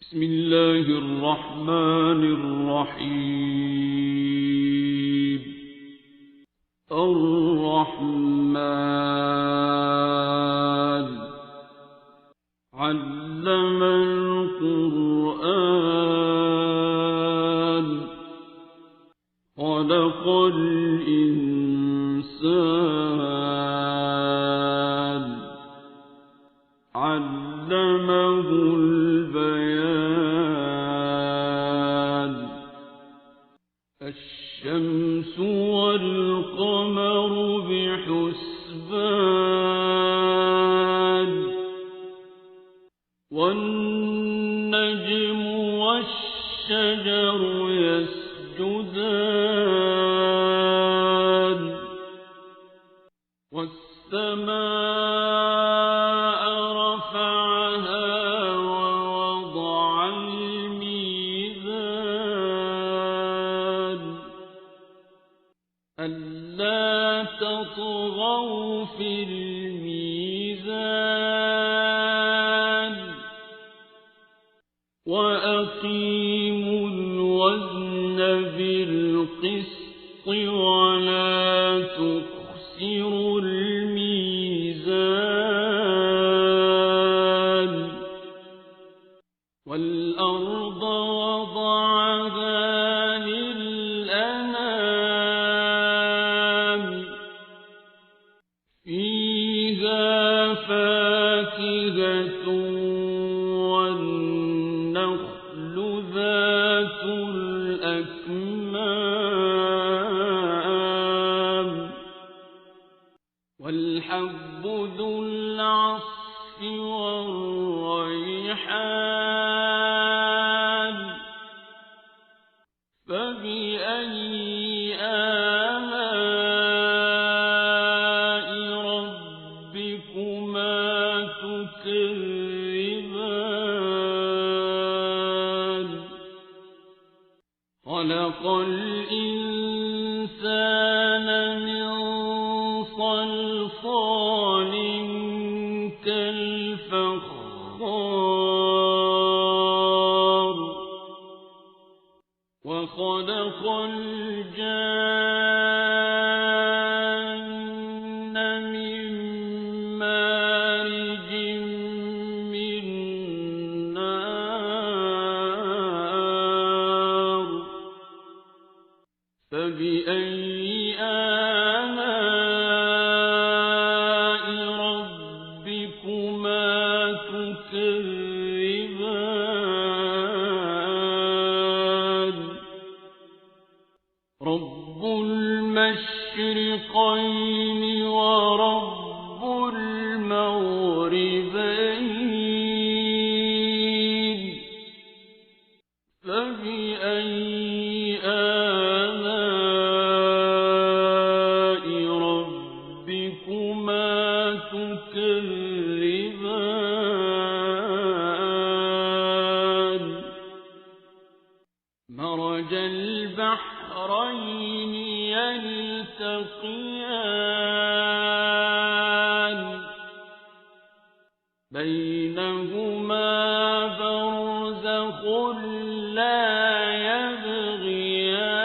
بسم الله الرحمن الرحيم. الرحمن علم القرآن خلق الإنسان علمه البيان. الشمس والقمر بحسبان والنجم والشجر يسجدان والسماء رفعها ووضع الميزان ألا تطغوا في الميزان وأقيموا الوزن بالقسط ولا تخسروا الميزان. والأرض وضعها للأنام فيها فاكهة والنخل ذات الأكمام والحب ذو العصف والريحان فبأي آلاء ربكما تكذبان. خلق الإنسان من صلصال كالفخار وخلق الجان من مارج من نار فبأي آلاء ربكما تكذبان. رب المشرقين ورب المغربين فبأي آلاء ربكما تكذبان. مرج البحرين يلتقيان بينهما برزخ لا يبغيان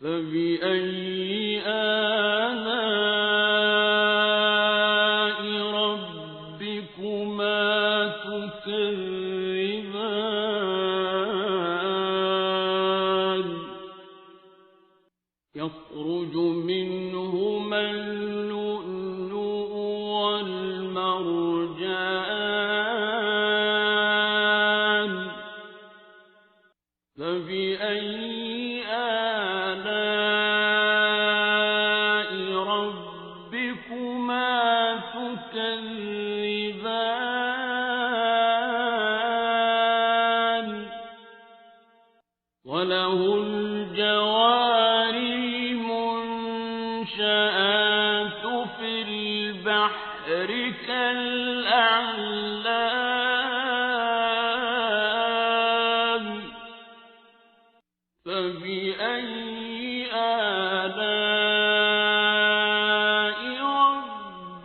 فبأي آلاء ربكما تكذبان. يخرج منهما اللؤلؤ والمرجان فبأي آلاء ربكما تكذبان. وله الجوار المنشآت في البحر كالأعلام فبأي آلاء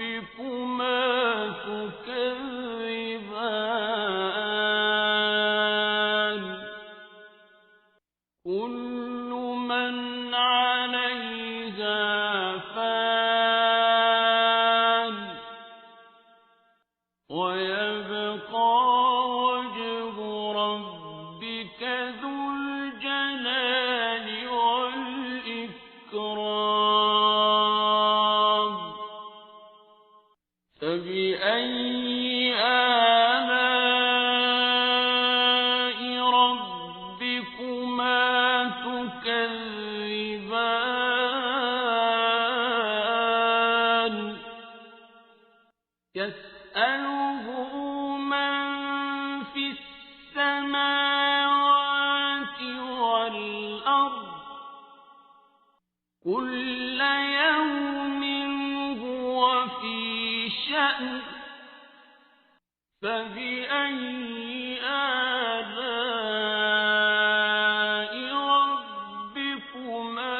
ربكما ويبقى وجه ربك ذو الجلال والإكرام فبأي آلاء ربكما تكذبان يسأله من في السماوات والأرض كل يوم هو في شأن فبأي آلاء ربكما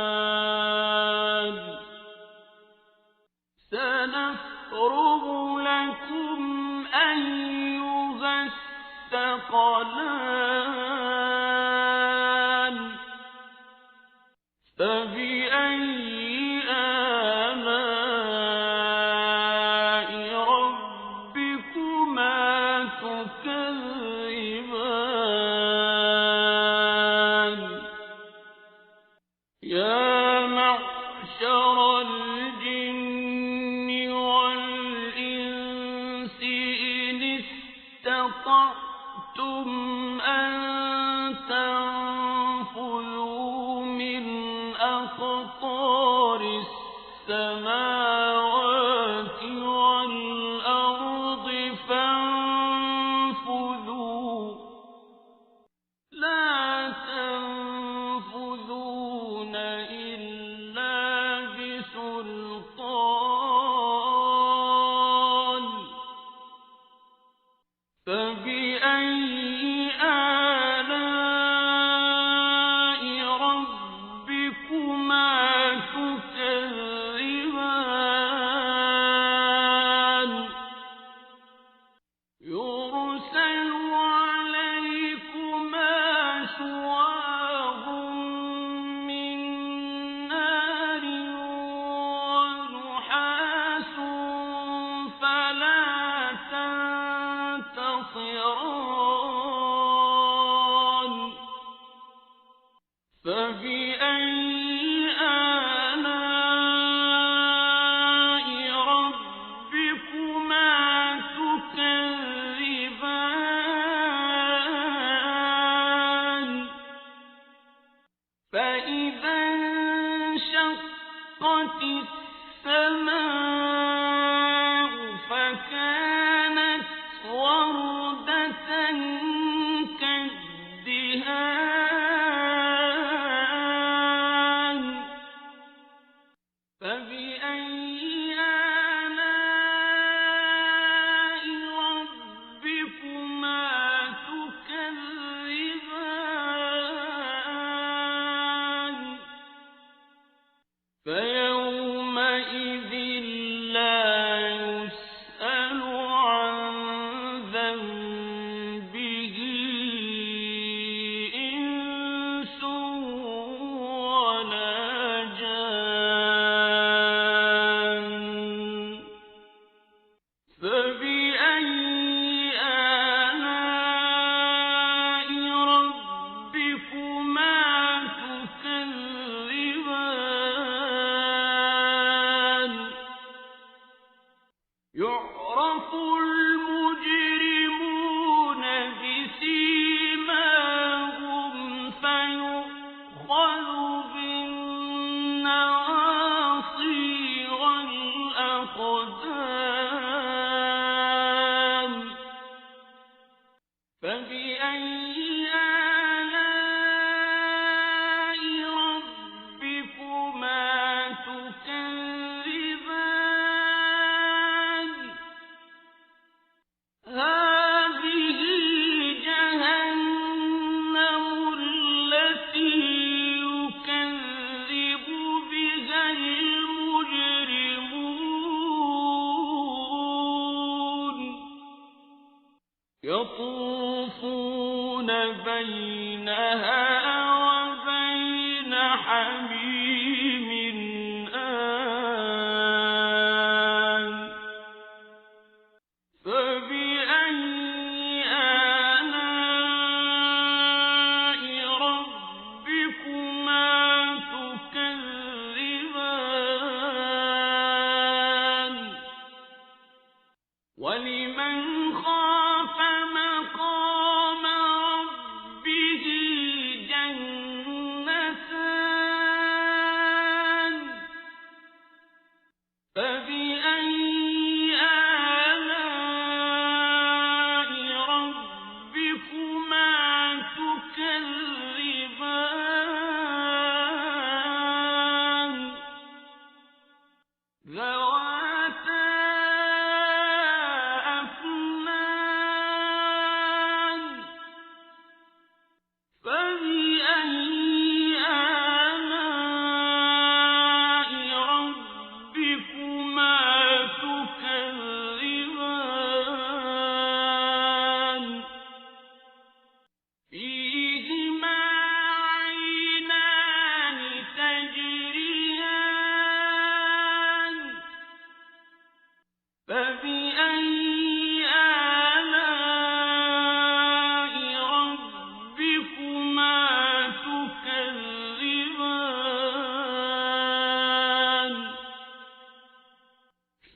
تكذبان سنفرغ لكم أيها الثقلان فبأي آلاء ربكما تكذبان يا معشر الجن والإنس إن استطعتم أن تنفذوا من أقطار السماوات والأرض فانفذوا لا تنفذون إلا بسلطان فبأي آلاء ربكما تكذبان يرسل عليكما شواظ من نار ونحاس فلا تنتصران فبأي آلاء ربكما تكذبان فإذا انشقت السماء فكانت وردة كالدهان فبأي آلاء ربكما تكذبان فيومئذ لا يسأل عن ذنبه إنس ولا جان فبأي آلاء ربكما تكذبان يعرف المجرمون بسيماهم فيؤخذ بالنواصي والأقدام فبأي آلاء ربكما تكذبان هذه جهنم التي يكذب بها المجرمون يطوفون بينها وبين حميم آن وَلِمَنْ خَافَ مَقَامَ رَبِّهِ جَنَّتَانِ فَبِأَيِّ آلَاءِ رَبِّكُمَا تُكَذِّبَانِ ذَوَاتَا أَفْنَانٍ فَبِأَيِّ آلَاءِ رَبِّكُمَا تُكَذِّبَانِ فِيهِمَا عَيْنَانِ تَجْرِيَانِ فَبِأَيِّ آلَاءِ رَبِّكُمَا تُكَذِّبَانِ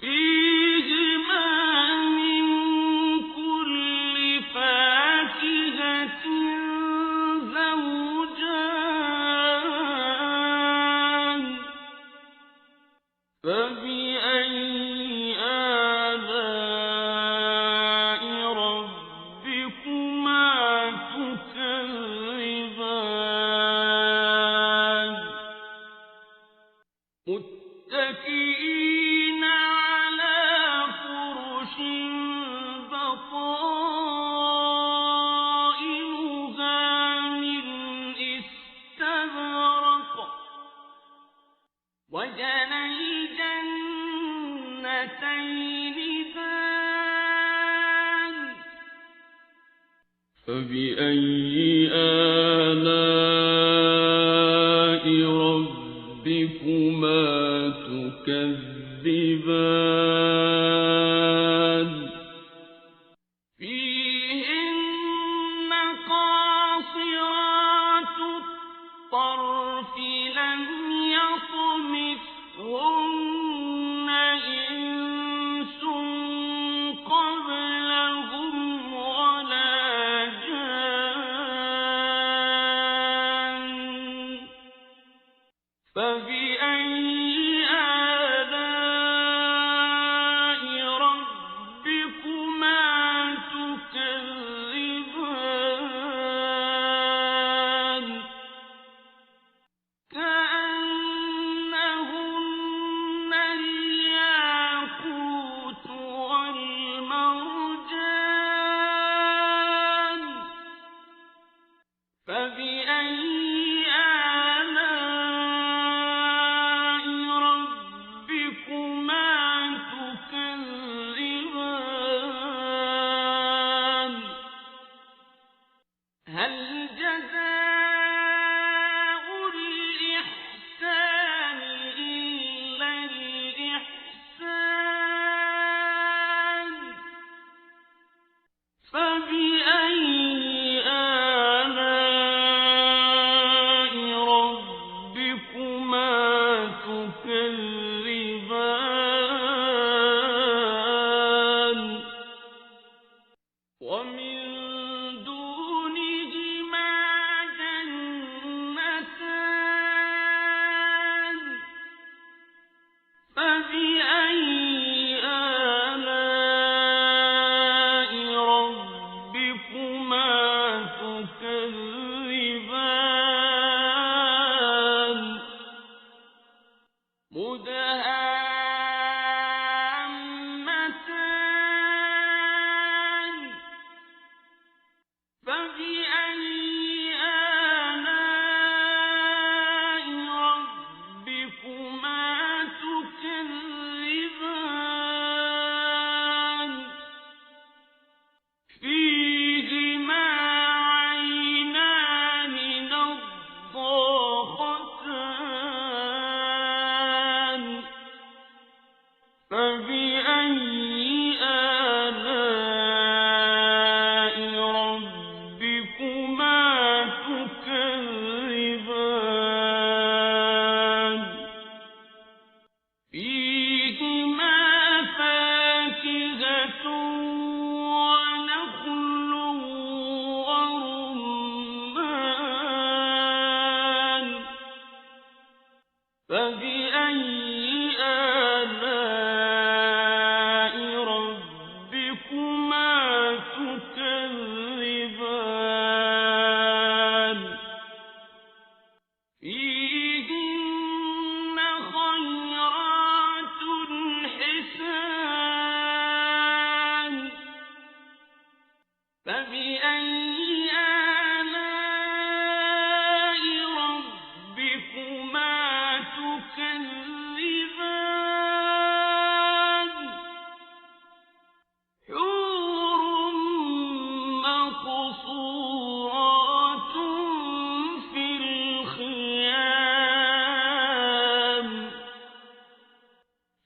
فِيهِمَا مِن كُلِّ فَاكِهَةٍ زَوْجَانِ فَبِأَيِّ آلَاءِ رَبِّكُمَا تُكَذِّبَانِ مُتَّكِئِينَ عَلَى فُرُشٍ بَطَائِنُهَا مِنْ إِسْتَبْرَقٍ وَجَنَى الْجَنَّتَيْنِ دَانٍ فَبِأَيِّ آلَاءِ رَبِّكُمَا تُكَذِّبَانِ فِيهِنَّ قَاصِرَاتُ الطَّرْفِ لَمْ يَطْمِثْهُنَّ إِنسٌ قَبْلَهُمْ وَلَا جَانٌّ فَبِأَيِّ آلَاءِ رَبِّكُمَا تُكَذِّبَانِ كَأَنَّهُنَّ الْيَاقُوتُ وَالْمَرْجَانُ فَبِأَيِّ آلَاءِ رَبِّكُمَا تُكَذِّبَانِ هَلْ جَزَاءُ الْإِحْسَانِ إِلَّا الْإِحْسَانُ فَبِأَيِّ آلَاءِ رَبِّكُمَا تُكَذِّبَانِ وَمِن دُونِهِمَا جَنَّتَانِ فَبِأَيِّ آلَاءِ رَبِّكُمَا تُكَذِّبَانِ مُدْهَامَّتَانِ فَبِأَيِّ آلَاءِ رَبِّكُمَا تُكَذِّبَانِ فِيهِمَا عَيْنَانِ نَضَّاخَتَانِ فَبِأَيِّ آلَاءِ رَبِّكُمَا تُكَذِّبَانِ فِيهِمَا فَاكِهَةٌ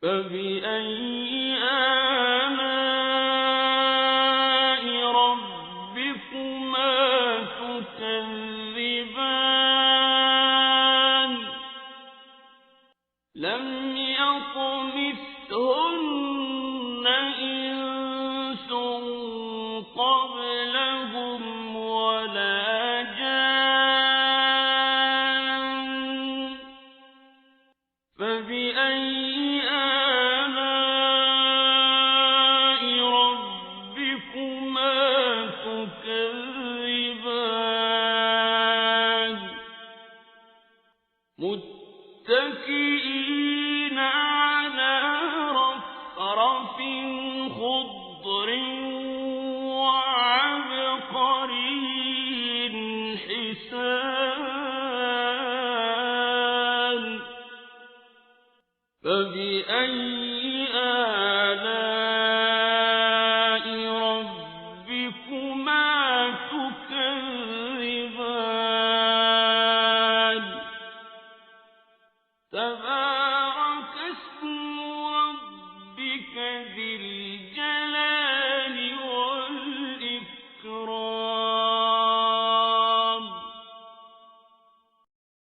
فبأي آلاء ربكما تكذبان لم يطمثهن إنس قبلهم ولا جان فبأي آلاء ربكما تكذبان متكئين على رفرف خضر وعبقري حسان فبأي آلاء ربكما تكذبان